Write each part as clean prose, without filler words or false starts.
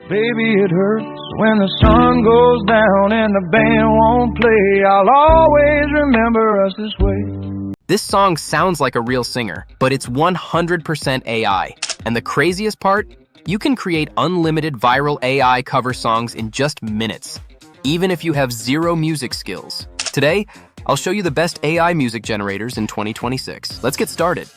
Baby, it hurts when the sun goes down and the band won't play. I'll always remember us this way. This song sounds like a real singer, but it's 100% AI. And the craziest part? You can create unlimited viral AI cover songs in just minutes, even if you have zero music skills. Today, I'll show you the best AI music generators in 2026. Let's get started.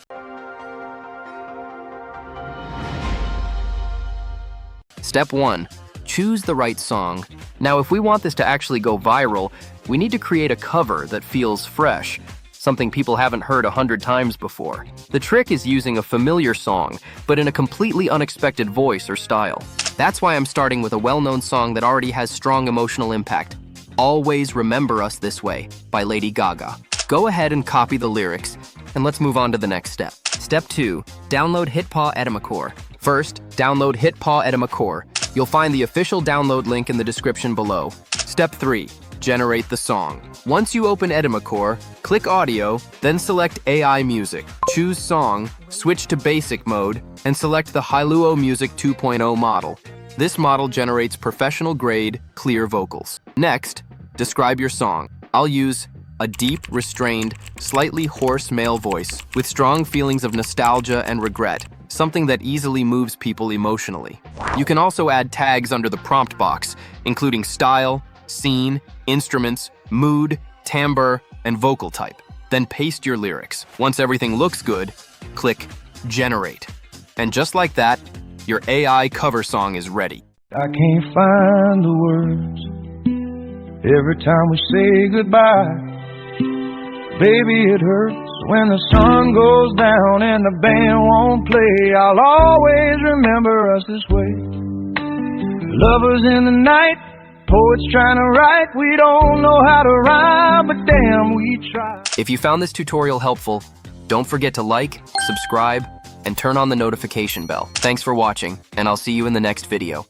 Step 1. Choose the right song. Now, if we want this to actually go viral, we need to create a cover that feels fresh, something people haven't heard 100 times before. The trick is using a familiar song, but in a completely unexpected voice or style. That's why I'm starting with a well-known song that already has strong emotional impact. Always Remember Us This Way by Lady Gaga. Go ahead and copy the lyrics, and let's move on to the next step. Step 2. Download HitPaw Edimakor. First, download HitPaw Edimakor. You'll find the official download link in the description below. Step 3. Generate the song. Once you open Edimakor, click Audio, then select AI Music. Choose Song, switch to Basic Mode, and select the HitPaw Music 2.0 model. This model generates professional-grade, clear vocals. Next, describe your song. I'll use a deep, restrained, slightly hoarse male voice with strong feelings of nostalgia and regret, something that easily moves people emotionally. You can also add tags under the prompt box, including style, scene, instruments, mood, timbre, and vocal type. Then paste your lyrics. Once everything looks good, click Generate. And just like that, your AI cover song is ready. I can't find the words every time we say goodbye. Baby, it hurts when the sun goes down and the band won't play. I'll always remember us this way. Lovers in the night, poets trying to write. We don't know how to rhyme, but damn, we try. If you found this tutorial helpful, don't forget to like, subscribe, and turn on the notification bell. Thanks for watching, and I'll see you in the next video.